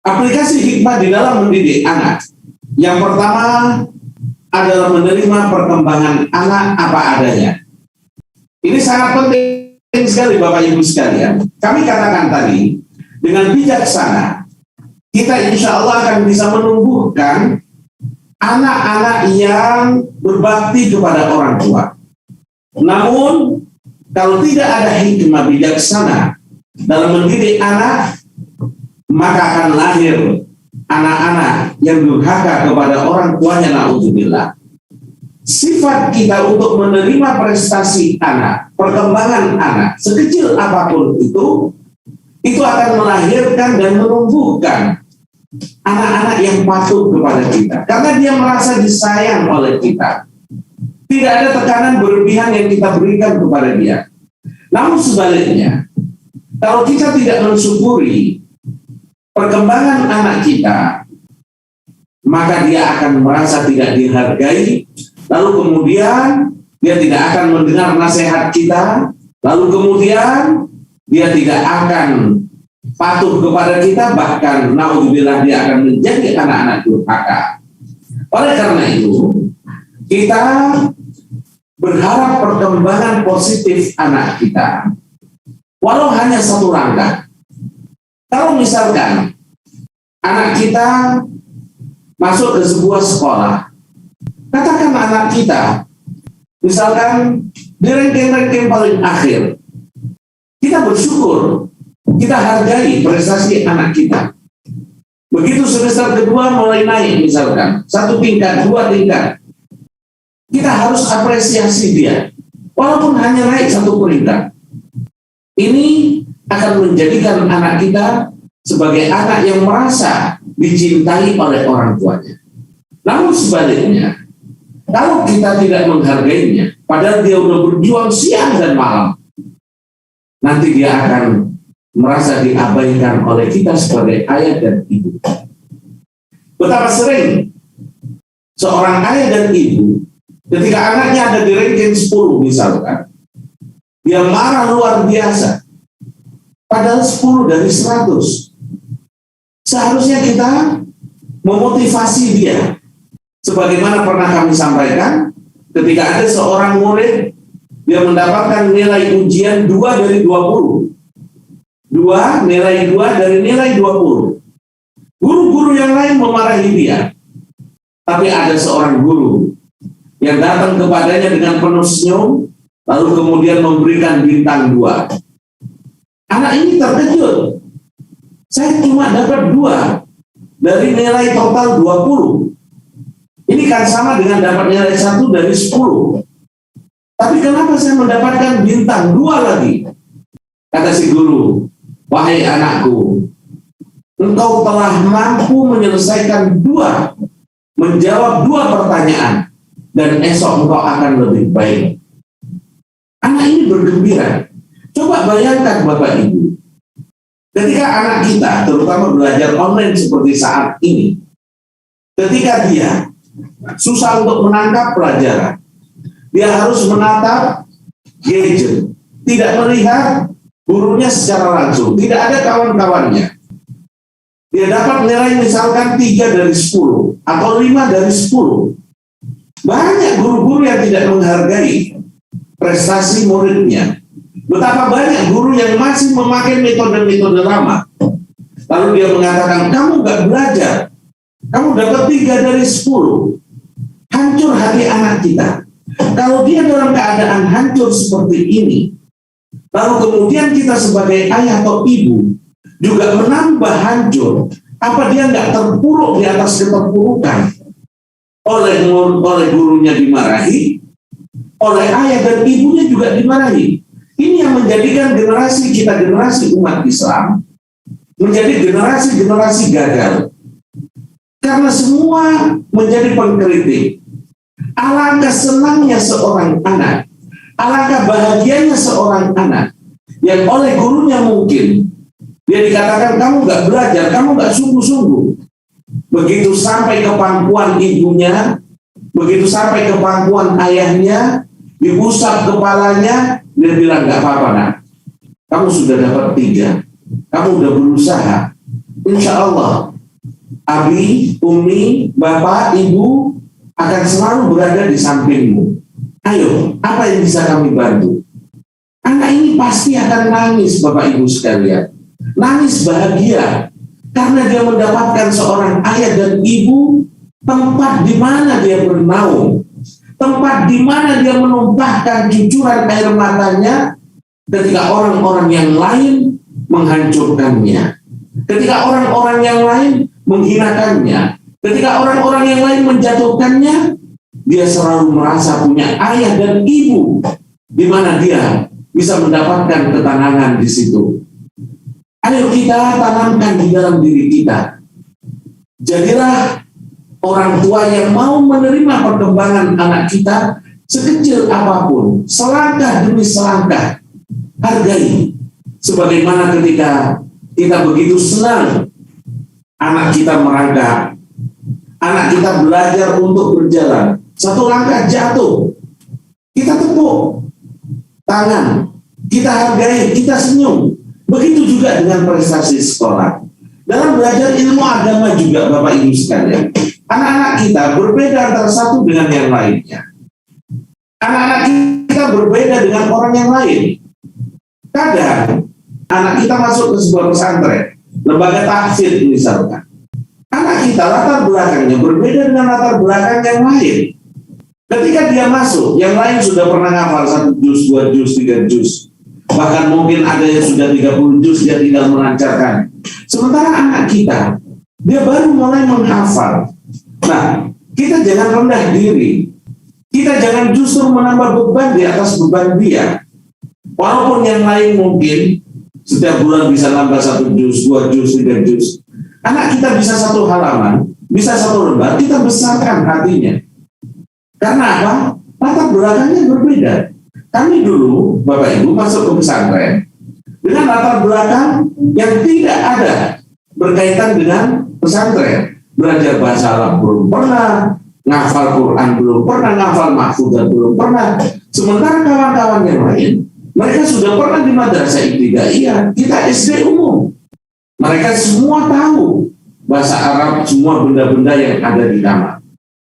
Aplikasi hikmah di dalam mendidik anak. Yang pertama adalah menerima perkembangan anak apa adanya. Ini sangat penting sekali Bapak Ibu sekalian. Kami katakan tadi, dengan bijaksana, kita insya Allah akan bisa menumbuhkan anak-anak yang berbakti kepada orang tua. Namun, kalau tidak ada hikmah bijaksana dalam mendidik anak, maka akan lahir anak-anak yang durhaka kepada orang tuanya, na'udzubillah. Sifat kita untuk menerima prestasi anak, perkembangan anak, sekecil apapun itu akan melahirkan dan menumbuhkan anak-anak yang patuh kepada kita. Karena dia merasa disayang oleh kita. Tidak ada tekanan berlebihan yang kita berikan kepada dia. Namun sebaliknya, kalau kita tidak mensyukuri perkembangan anak kita, maka dia akan merasa tidak dihargai, lalu kemudian dia tidak akan mendengar nasihat kita, lalu kemudian dia tidak akan patuh kepada kita, bahkan naudzubillah dia akan menjadi anak-anak durhaka. Oleh karena itu, kita berharap perkembangan positif anak kita, walau hanya satu langkah. Kalau misalkan anak kita masuk ke sebuah sekolah, katakan anak kita, misalkan di ranking-ranking paling akhir, kita bersyukur, kita hargai prestasi anak kita. Begitu semester kedua mulai naik, misalkan satu tingkat, dua tingkat, kita harus apresiasi dia, walaupun hanya naik satu peringkat. Ini akan menjadikan anak kita sebagai anak yang merasa dicintai oleh orang tuanya. Namun sebaliknya, kalau kita tidak menghargainya, padahal dia sudah berjuang siang dan malam, nanti dia akan merasa diabaikan oleh kita sebagai ayah dan ibu. Betapa sering seorang ayah dan ibu ketika anaknya ada di ranking 10 misalkan, dia marah luar biasa, padahal 10 dari 100. Seharusnya kita memotivasi dia. Sebagaimana pernah kami sampaikan, ketika ada seorang murid, dia mendapatkan nilai ujian 2 dari 20. Nilai 2 dari nilai 20. Guru-guru yang lain memarahi dia. Tapi ada seorang guru yang datang kepadanya dengan penuh senyum, lalu kemudian memberikan bintang 2. Anak ini terkejut. Saya cuma dapat 2 dari nilai total 20. Ini kan sama dengan dapat nilai 1 dari 10. Tapi kenapa saya mendapatkan bintang 2 lagi? Kata si guru, wahai anakku, engkau telah mampu menyelesaikan 2, menjawab 2 pertanyaan, dan esok engkau akan lebih baik. Anak ini bergembira. Coba bayangkan Bapak Ibu, ketika anak kita, terutama belajar online seperti saat ini, ketika dia susah untuk menangkap pelajaran, dia harus menatap gadget, tidak melihat gurunya secara langsung, tidak ada kawan-kawannya. Dia dapat nilai misalkan 3 dari 10 atau 5 dari 10. Banyak guru-guru yang tidak menghargai prestasi muridnya. Betapa banyak guru yang masih memakai metode-metode lama. Lalu dia mengatakan, kamu gak belajar, kamu dapat 3 dari 10. Hancur hati anak kita. Kalau dia dalam keadaan hancur seperti ini, lalu kemudian kita sebagai ayah atau ibu juga menambah hancur, apa dia nggak terpuruk di atas keterpurukan? Oleh gurunya dimarahi, oleh ayah dan ibunya juga dimarahi. Ini yang menjadikan generasi kita, generasi umat Islam, menjadi generasi-generasi gagal. Karena semua menjadi pengkritik. Alangkah senangnya seorang anak, alangkah bahagianya seorang anak yang oleh gurunya mungkin dia dikatakan kamu nggak belajar, kamu nggak sungguh-sungguh. Begitu sampai ke pangkuan ibunya, begitu sampai ke pangkuan ayahnya, diusap kepalanya, dia bilang nggak apa-apa nak, kamu sudah dapat 3, kamu udah berusaha. insya Allah abi, umi, bapak, ibu akan selalu berada di sampingmu. Ayo, apa yang bisa kami bantu? Anak ini pasti akan nangis, Bapak Ibu sekalian. Nangis bahagia karena dia mendapatkan seorang ayah dan ibu, tempat di mana dia bernaung, tempat di mana dia menumpahkan cucuran air matanya ketika orang-orang yang lain menghancurkannya, ketika orang-orang yang lain menghinakannya, ketika orang-orang yang lain menjatuhkannya. Dia selalu merasa punya ayah dan ibu di mana dia bisa mendapatkan ketenangan di situ. Ayo kita tanamkan di dalam diri kita. Jadilah orang tua yang mau menerima perkembangan anak kita sekecil apapun, selangkah demi selangkah. Hargai. Sebagaimana ketika kita begitu senang anak kita merangkak, anak kita belajar untuk berjalan, satu langkah jatuh, kita tepuk tangan, kita hargai, kita senyum. Begitu juga dengan prestasi sekolah. Dalam belajar ilmu agama juga, Bapak Ibu sekalian, anak-anak kita berbeda antara satu dengan yang lainnya. Anak-anak kita berbeda dengan orang yang lain. Kadang anak kita masuk ke sebuah pesantren, lembaga tahfidz misalkan. Anak kita latar belakangnya berbeda dengan latar belakang yang lain. Ketika dia masuk, yang lain sudah pernah ngafal 1 juz, 2 juz, 3 juz. Bahkan mungkin ada yang sudah 30 juz, dia tinggal melancarkan. Sementara anak kita, dia baru mulai menghafal. Nah, kita jangan rendah diri. Kita jangan justru menambah beban di atas beban dia. Walaupun yang lain mungkin setiap bulan bisa nambah 1 juz, 2 juz, 3 juz. Anak kita bisa 1 halaman, bisa 1 lembar, kita besarkan hatinya. Karena apa? Latar belakangnya berbeda. Kami dulu, Bapak Ibu, masuk ke pesantren dengan latar belakang yang tidak ada berkaitan dengan pesantren. Belajar bahasa Arab belum pernah, ngafal Quran belum pernah, ngafal mahfudzah belum pernah. Sementara kawan-kawan yang lain, mereka sudah pernah di madrasah ibtidaiyah, kita SD umum. Mereka semua tahu bahasa Arab, semua benda-benda yang ada di kamar.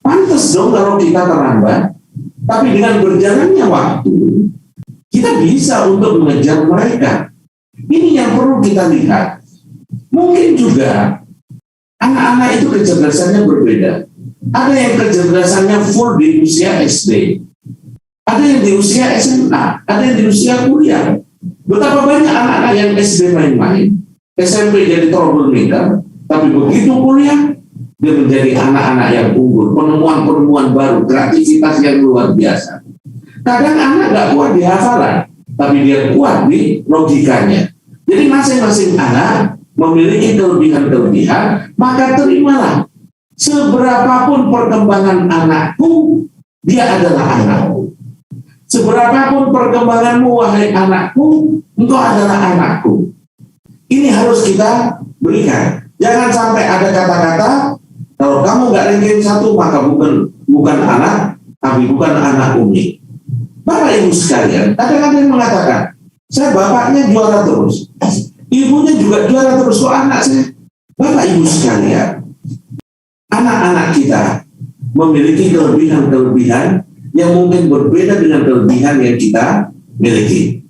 Pantas dong kalau kita terlambat, tapi dengan berjalannya waktu, kita bisa untuk mengejar mereka. Ini yang perlu kita lihat. Mungkin juga anak-anak itu kecerdasannya berbeda. Ada yang kecerdasannya full di usia SD, ada yang di usia SMA, ada yang di usia kuliah. Betapa banyak anak-anak yang SD main-main, SMP jadi troublemaker, tapi begitu kuliah, dia menjadi anak-anak yang unggul, penemuan-penemuan baru, kreativitas yang luar biasa. Kadang anak nggak kuat di hafalan, tapi dia kuat di logikanya. Jadi masing-masing anak memiliki kelebihan-kelebihan, maka terimalah. Seberapapun perkembangan anakku, dia adalah anakku. Seberapapun perkembanganmu, wahai anakku, engkau adalah anakku. Ini harus kita berikan. Jangan sampai ada kata-kata, kalau kamu nggak ranking 1, maka bukan anak, tapi bukan anak umi. Bapak Ibu sekalian, kadang-kadang yang mengatakan, saya bapaknya juara terus, ibunya juga juara terus, kok anak saya? Bapak Ibu sekalian, anak-anak kita memiliki kelebihan-kelebihan yang mungkin berbeda dengan kelebihan yang kita miliki.